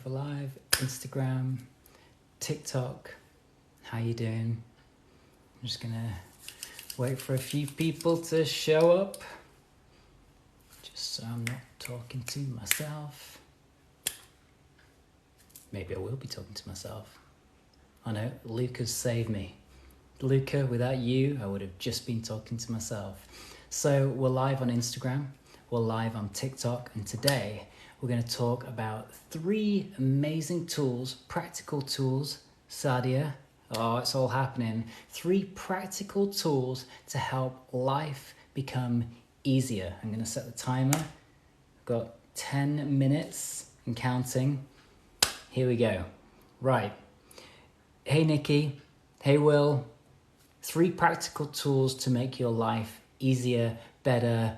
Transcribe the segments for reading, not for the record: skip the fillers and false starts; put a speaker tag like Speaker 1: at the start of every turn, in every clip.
Speaker 1: for live, Instagram, TikTok. How you doing? I'm just gonna wait for a few people to show up, just so I'm not talking to myself. Maybe I will be talking to myself. I know, Luca's saved me. Luca, without you, I would have just been talking to myself. So we're live on Instagram, we're live on TikTok, and today we're going to talk about 3 amazing tools, practical tools. Sadia, oh, it's all happening. 3 practical tools to help life become easier. I'm going to set the timer. I've got 10 minutes and counting. Here we go. Right. Hey, Nikki. Hey, Will. 3 practical tools to make your life easier, better.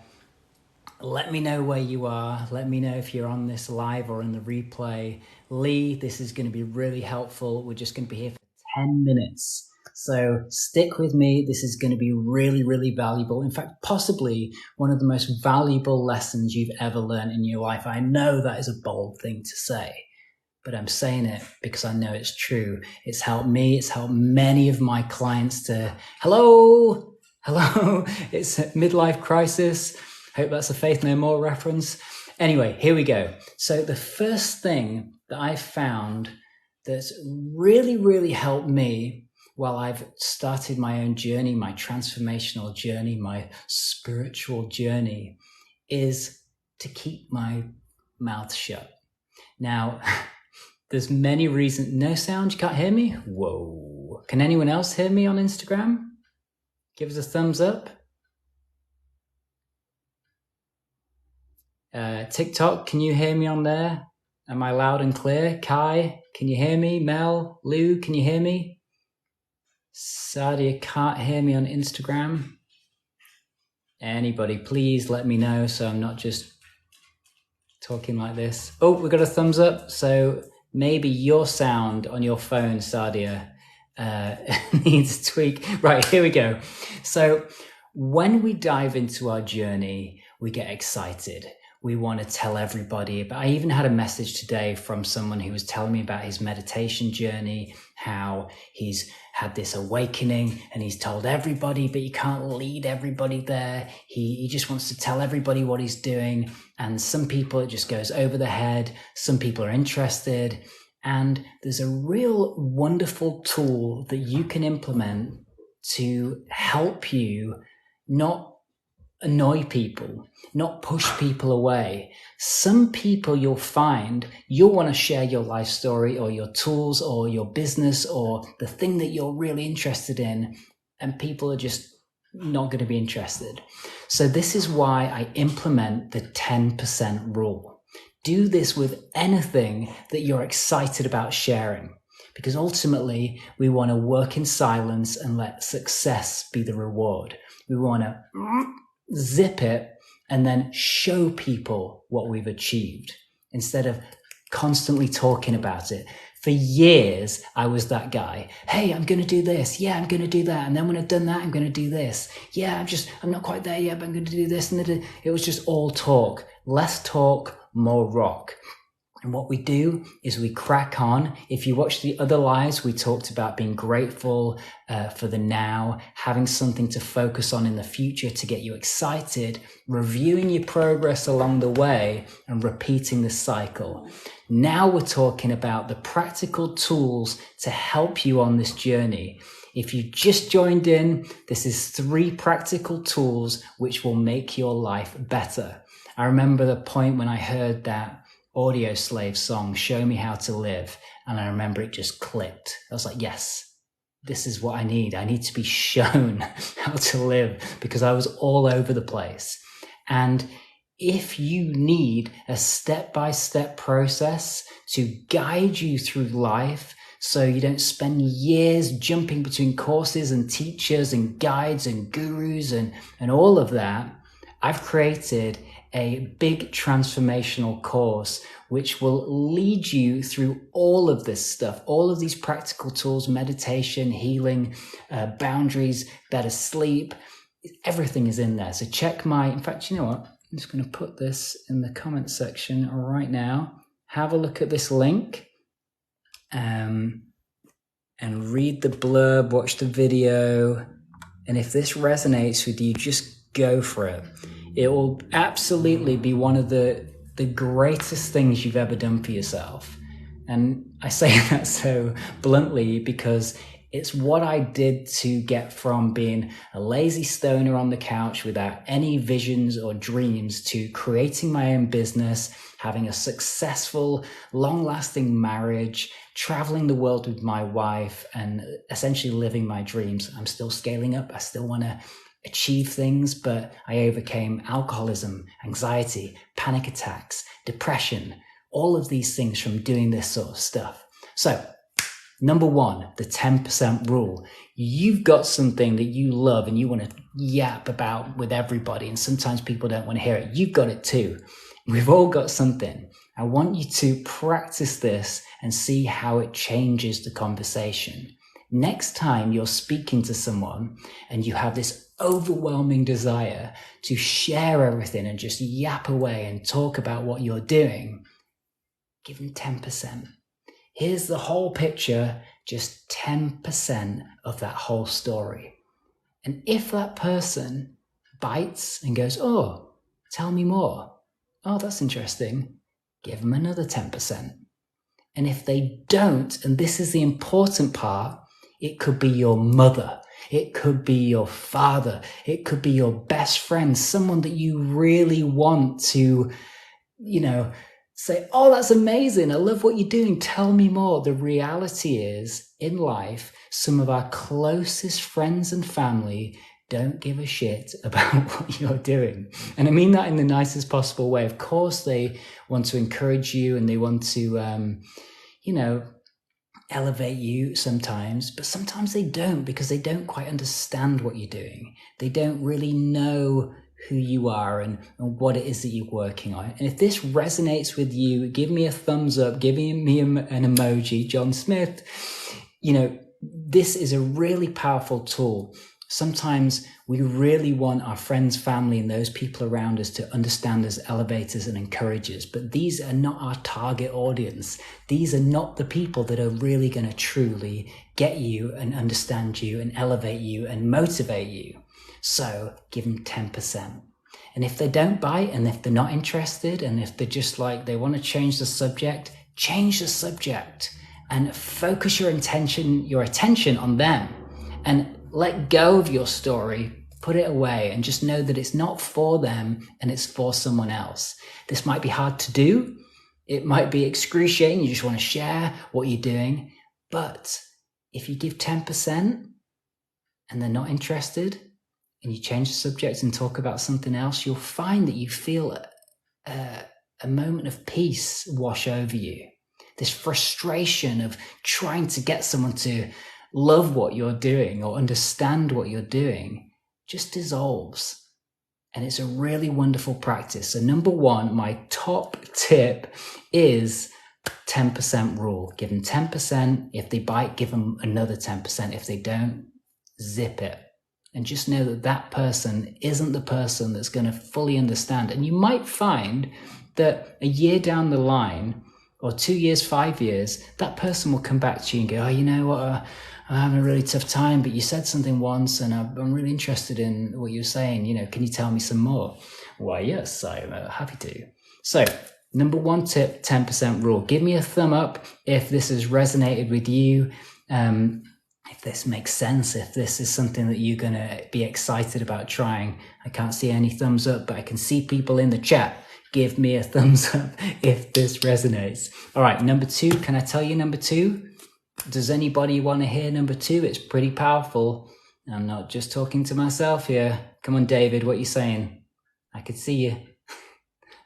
Speaker 1: Let me know where you are. Let me know if you're on this live or in the replay. Lee, this is going to be really helpful. We're just going to be here for 10 minutes. So stick with me. This is going to be really, really valuable. In fact, possibly one of the most valuable lessons you've ever learned in your life. I know that is a bold thing to say, but I'm saying it because I know it's true. It's helped me. It's helped many of my clients to, hello, it's a midlife crisis. Hope that's a Faith No More reference. Anyway, here we go. So the first thing that I found that's really, really helped me while I've started my own journey, my transformational journey, my spiritual journey, is to keep my mouth shut. Now, there's many reasons. No sound? You can't hear me? Whoa. Can anyone else hear me on Instagram? Give us a thumbs up. TikTok, can you hear me on there? Am I loud and clear? Kai, can you hear me? Mel, Lou, can you hear me? Sadia can't hear me on Instagram. Anybody, please let me know so I'm not just talking like this. Oh, we got a thumbs up. So maybe your sound on your phone, Sadia, needs a tweak. Right, here we go. So when we dive into our journey, we get excited. We want to tell everybody. But I even had a message today from someone who was telling me about his meditation journey, how he's had this awakening and he's told everybody, but you can't lead everybody there. He just wants to tell everybody what he's doing. And some people, it just goes over the head. Some people are interested. And there's a real wonderful tool that you can implement to help you not annoy people, not push people away. Some people you'll find, you'll want to share your life story or your tools or your business or the thing that you're really interested in, and people are just not going to be interested. So this is why I implement the 10% rule. Do this with anything that you're excited about sharing, because ultimately we want to work in silence and let success be the reward. We want to zip it and then show people what we've achieved instead of constantly talking about it. For years, I was that guy. Hey, I'm going to do this. Yeah, I'm going to do that. And then when I've done that, I'm going to do this. Yeah, I'm not quite there yet, but I'm going to do this. And it was just all talk. Less talk, more rock. And what we do is we crack on. If you watch the other lives, we talked about being grateful for the now, having something to focus on in the future to get you excited, reviewing your progress along the way, and repeating the cycle. Now we're talking about the practical tools to help you on this journey. If you just joined in, this is 3 practical tools which will make your life better. I remember the point when I heard that Audio Slave song, Show Me How to Live. And I remember it just clicked. I was like, yes, this is what I need. I need to be shown how to live, because I was all over the place. And if you need a step-by-step process to guide you through life, so you don't spend years jumping between courses and teachers and guides and gurus and all of that, I've created a big transformational course which will lead you through all of this stuff, all of these practical tools, meditation, healing, boundaries, better sleep. Everything is in there. So check in fact, you know what? I'm just going to put this in the comment section right now. have a look at this link and read the blurb, watch the video. And if this resonates with you, just go for it. It will absolutely be one of the greatest things you've ever done for yourself. And I say that so bluntly because it's what I did to get from being a lazy stoner on the couch without any visions or dreams to creating my own business, having a successful, long-lasting marriage, traveling the world with my wife, and essentially living my dreams. I'm still scaling up. I still want to achieve things, but I overcame alcoholism, anxiety, panic attacks, depression, all of these things from doing this sort of stuff. So, number one, the 10% rule. You've got something that you love and you want to yap about with everybody, and sometimes people don't want to hear it. You've got it too. We've all got something. I want you to practice this and see how it changes the conversation. Next time you're speaking to someone and you have this overwhelming desire to share everything and just yap away and talk about what you're doing, give them 10%. Here's the whole picture, just 10% of that whole story. And if that person bites and goes, oh, tell me more. Oh, that's interesting. Give them another 10%. And if they don't, and this is the important part, it could be your mother. It could be your father. It could be your best friend, someone that you really want to, say, oh, that's amazing. I love what you're doing. Tell me more. The reality is, in life, some of our closest friends and family don't give a shit about what you're doing. And I mean that in the nicest possible way. Of course, they want to encourage you and they want to, elevate you sometimes, but sometimes they don't, because they don't quite understand what you're doing. They don't really know who you are and what it is that you're working on. And if this resonates with you, give me a thumbs up, give me an emoji, John Smith. This is a really powerful tool. Sometimes we really want our friends, family, and those people around us to understand us, elevate us, and encourage us. But these are not our target audience. These are not the people that are really going to truly get you and understand you and elevate you and motivate you. So give them 10%. And if they don't bite, and if they're not interested, and if they're just like, they want to change the subject and focus your attention on them, and let go of your story, put it away, and just know that it's not for them and it's for someone else. This might be hard to do. It might be excruciating. You just want to share what you're doing. But if you give 10% and they're not interested, and you change the subject and talk about something else, you'll find that you feel a moment of peace wash over you. This frustration of trying to get someone to love what you're doing or understand what you're doing just dissolves. And it's a really wonderful practice. So number one, my top tip is 10% rule. Give them 10%. If they bite, give them another 10%. If they don't, zip it. And just know that that person isn't the person that's going to fully understand. And you might find that a year down the line, or 2 years, 5 years, that person will come back to you and go, oh, you know what, I'm having a really tough time, but you said something once and I'm really interested in what you're saying. Can you tell me some more? Why, yes, I'm happy to. So number one tip, 10% rule. Give me a thumb up if this has resonated with you. If this makes sense, if this is something that you're going to be excited about trying. I can't see any thumbs up, but I can see people in the chat. Give me a thumbs up if this resonates. All right, number two. Can I tell you number two? Does anybody want to hear number two? It's pretty powerful. I'm not just talking to myself here. Come on, David, what are you saying? I could see you.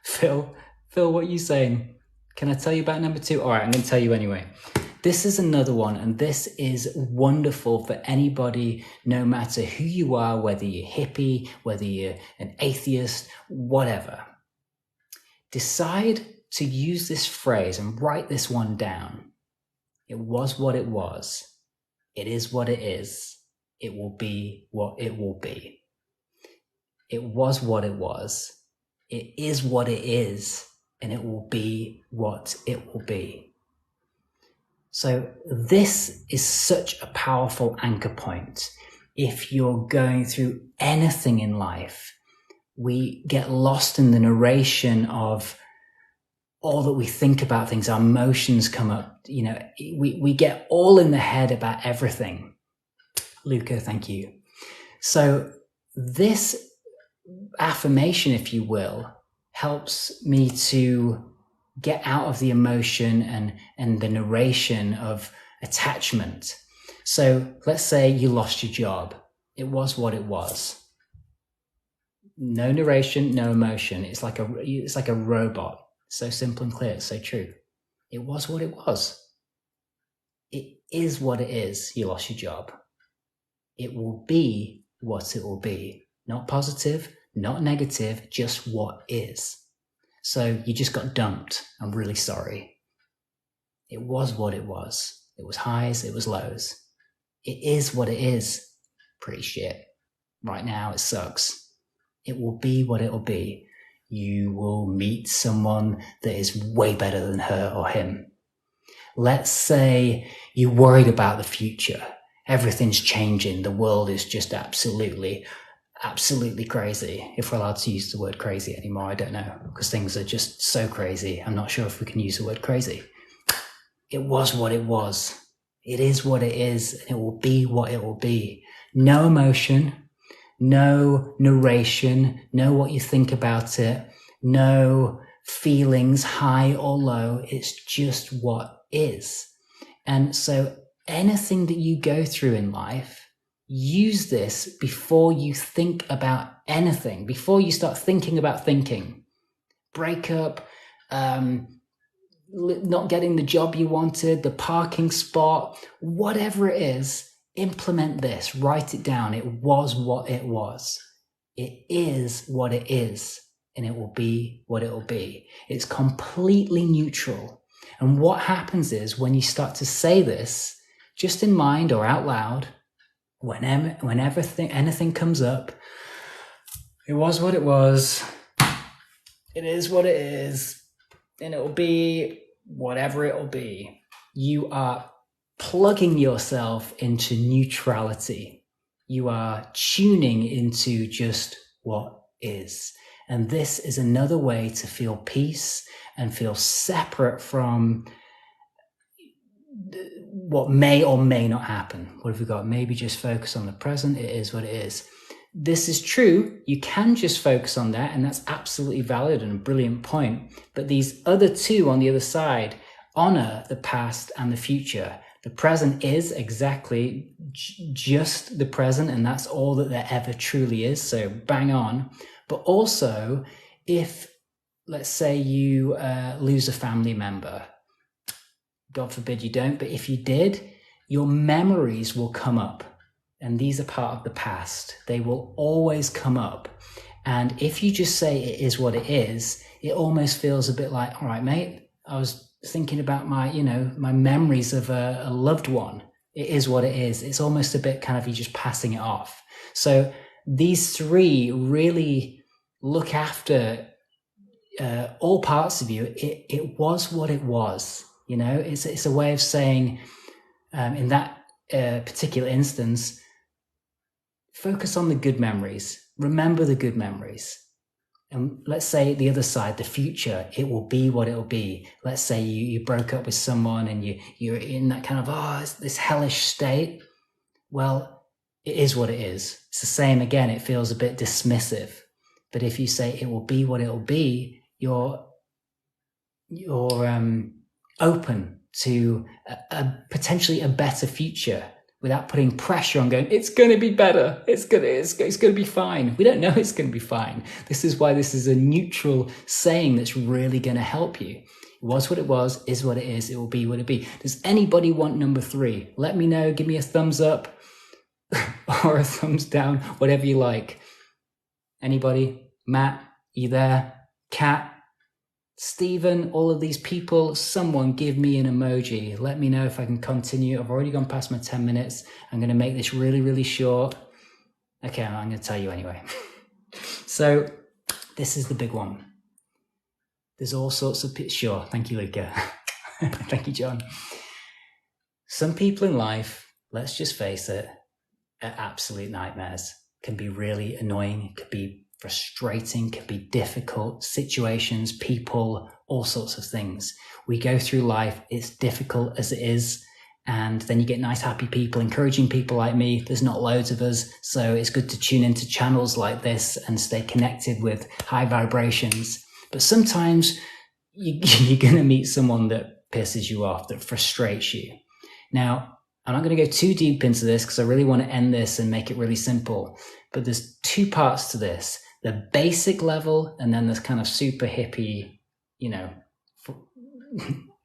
Speaker 1: Phil, what are you saying? Can I tell you about number two? All right, I'm going to tell you anyway. This is another one, and this is wonderful for anybody, no matter who you are, whether you're hippie, whether you're an atheist, whatever. Decide to use this phrase and write this one down. It was what it was. It is what it is. It will be what it will be. It was what it was. It is what it is. and it will be what it will be. So this is such a powerful anchor point. If you're going through anything in life, we get lost in the narration of all that we think about things. Our emotions come up. We get all in the head about everything. Luca, thank you. So this affirmation, if you will, helps me to get out of the emotion and the narration of attachment. So let's say you lost your job. It was what it was. No narration, no emotion. It's like a robot. So simple and clear. It's so true. It was what it was. It is what it is. You lost your job. It will be what it will be. Not positive, not negative, just what is. So you just got dumped. I'm really sorry. It was what it was. It was highs, it was lows. It is what it is. Pretty shit. Right now it sucks. It will be what it will be. You will meet someone that is way better than her or him. Let's say you're worried about the future. Everything's changing. The world is just absolutely crazy. If we're allowed to use the word crazy anymore, I don't know, because things are just so crazy. I'm not sure if we can use the word crazy. It was what it was. It is what it is, and it will be what it will be. No emotion, no narration, no what you think about it, no feelings, high or low. It's just what is. And so anything that you go through in life, use this before you think about anything, before you start thinking about thinking. Breakup, not getting the job you wanted, the parking spot, whatever it is, implement this, write it down. It was what it was. It is what it is, and it will be what it will be. It's completely neutral. And what happens is when you start to say this, just in mind or out loud, whenever anything comes up, it was what it was, it is what it is, and it will be whatever it will be. You are plugging yourself into neutrality. You are tuning into just what is. And this is another way to feel peace and feel separate from what may or may not happen. What have we got? Maybe just focus on the present. It is what it is. This is true. You can just focus on that, and that's absolutely valid and a brilliant point. But these other two on the other side honor the past and the future. The present is exactly just the present, and that's all that there ever truly is. So bang on. But also, if, let's say you lose a family member, God forbid you don't, but if you did, your memories will come up. And these are part of the past. They will always come up. And if you just say it is what it is, it almost feels a bit like, all right, mate, I was thinking about my memories of a loved one. It is what it is. It's almost a bit kind of you just passing it off. So these three really look after all parts of you. It was what it was. It's a way of saying, in that particular instance, focus on the good memories. Remember the good memories. And let's say the other side, the future, it will be what it will be. Let's say you broke up with someone and you're in that kind of, this hellish state. Well, it is what it is. It's the same again. It feels a bit dismissive. But if you say it will be what it will be, you're open to potentially a better future, without putting pressure on going, it's going to be better. It's going to be fine. We don't know it's going to be fine. This is why this is a neutral saying that's really going to help you. It was what it was, is what it is, it will be what it be. Does anybody want number 3? Let me know. Give me a thumbs up or a thumbs down, whatever you like. Anybody? Matt, you there? Kat? Stephen, all of these people, someone give me an emoji. Let me know if I can continue. I've already gone past my 10 minutes. I'm going to make this really, really short. Okay, I'm going to tell you anyway. So this is the big one. There's all sorts of sure. Thank you, Luca. Thank you, John. Some people in life, let's just face it, are absolute nightmares. Can be really annoying, can be frustrating, can be difficult situations, people, all sorts of things. We go through life, it's difficult as it is, and then you get nice, happy people, encouraging people like me. There's not loads of us, so it's good to tune into channels like this and stay connected with high vibrations. But sometimes you're going to meet someone that pisses you off, that frustrates you. Now, I'm not going to go too deep into this because I really want to end this and make it really simple. But there's two parts to this, the basic level and then this kind of super hippie,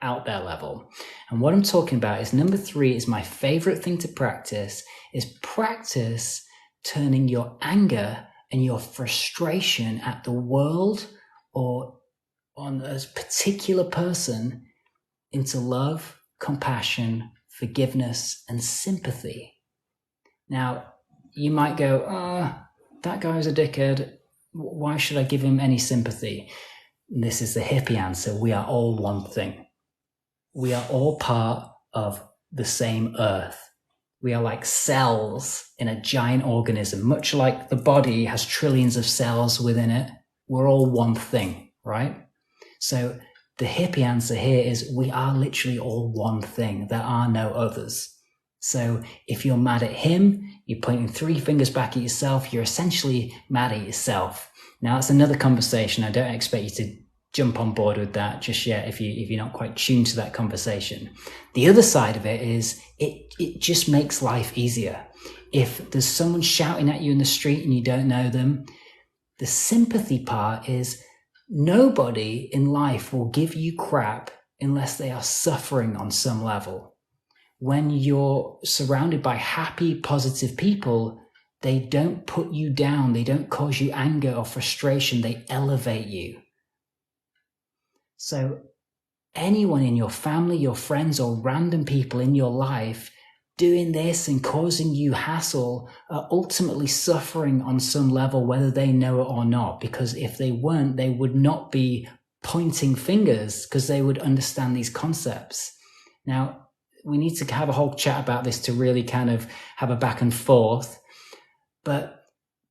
Speaker 1: out there level. And what I'm talking about is number 3 is my favorite thing to practice, is practice turning your anger and your frustration at the world or on a particular person into love, compassion, forgiveness, and sympathy. Now, you might go, that guy's a dickhead. Why should I give him any sympathy? And this is the hippie answer. We are all one thing. We are all part of the same earth. We are like cells in a giant organism, much like the body has trillions of cells within it. We're all one thing, right? So the hippie answer here is we are literally all one thing. There are no others. So if you're mad at him, you're pointing 3 fingers back at yourself, you're essentially mad at yourself. Now, that's another conversation. I don't expect you to jump on board with that just yet if you're not quite tuned to that conversation. The other side of it is it just makes life easier. If there's someone shouting at you in the street and you don't know them, the sympathy part is nobody in life will give you crap unless they are suffering on some level. When you're surrounded by happy, positive people, they don't put you down. They don't cause you anger or frustration. They elevate you. So anyone in your family, your friends, or random people in your life doing this and causing you hassle are ultimately suffering on some level, whether they know it or not. Because if they weren't, they would not be pointing fingers because they would understand these concepts. Now, we need to have a whole chat about this to really kind of have a back and forth. But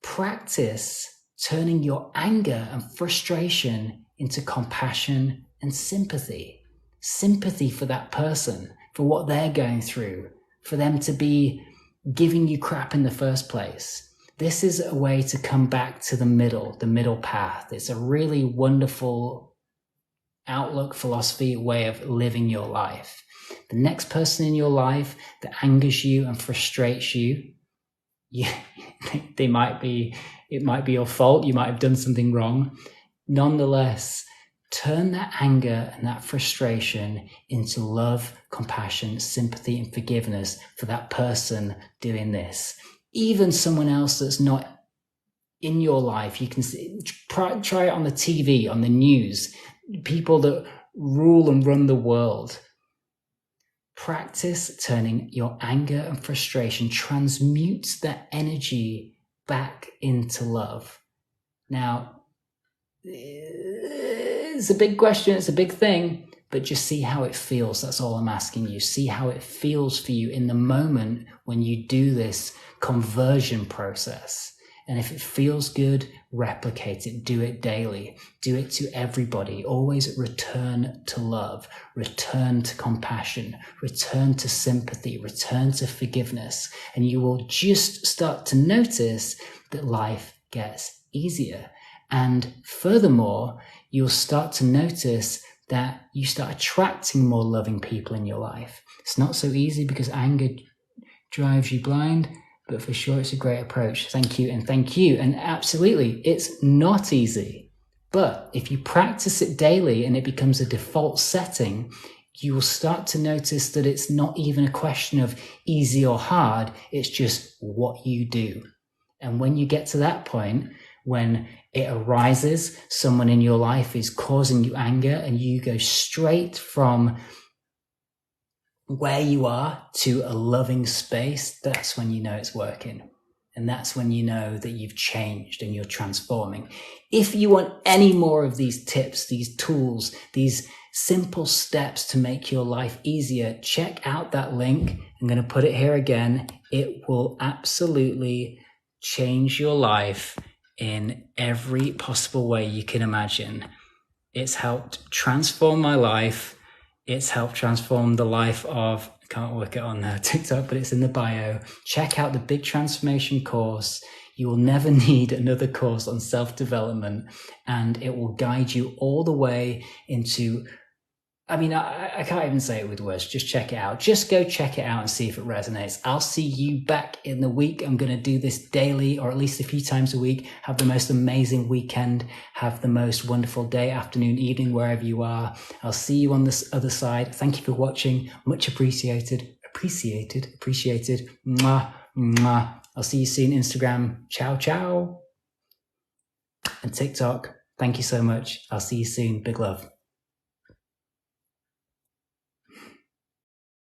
Speaker 1: practice turning your anger and frustration into compassion and sympathy. Sympathy for that person, for what they're going through, for them to be giving you crap in the first place. This is a way to come back to the middle path. It's a really wonderful outlook, philosophy, way of living your life. The next person in your life that angers you and frustrates you, it might be your fault. You might have done something wrong. Nonetheless, turn that anger and that frustration into love, compassion, sympathy, and forgiveness for that person doing this. Even someone else that's not in your life, you can try it on the TV, on the news, people that rule and run the world. Practice turning your anger and frustration, transmute that energy back into love. Now, it's a big question, it's a big thing, but just see how it feels. That's all I'm asking you. See how it feels for you in the moment when you do this conversion process. And if it feels good, replicate it. Do it daily. Do it to everybody. Always return to love. Return to compassion. Return to sympathy. Return to forgiveness. And you will just start to notice that life gets easier. And furthermore, you'll start to notice that you start attracting more loving people in your life. It's not so easy because anger drives you blind, but for sure it's a great approach. Thank you and thank you. And absolutely, it's not easy. But if you practice it daily and it becomes a default setting, you will start to notice that it's not even a question of easy or hard. It's just what you do. And when you get to that point, when it arises, someone in your life is causing you anger and you go straight from where you are to a loving space, that's when you know it's working. And that's when you know that you've changed and you're transforming. If you want any more of these tips, these tools, these simple steps to make your life easier, check out that link. I'm going to put it here again. It will absolutely change your life in every possible way you can imagine. It's helped transform my life. It's helped transform the life of, I can't work it on TikTok, but it's in the bio. Check out the Big Transformation course. You will never need another course on self-development, and it will guide you all the way into, I can't even say it with words. Just check it out. Just go check it out and see if it resonates. I'll see you back in the week. I'm going to do this daily, or at least a few times a week. Have the most amazing weekend. Have the most wonderful day, afternoon, evening, wherever you are. I'll see you on this other side. Thank you for watching. Much appreciated. Appreciated. Mwah, mwah. I'll see you soon. Instagram. Ciao, ciao. And TikTok. Thank you so much. I'll see you soon. Big love.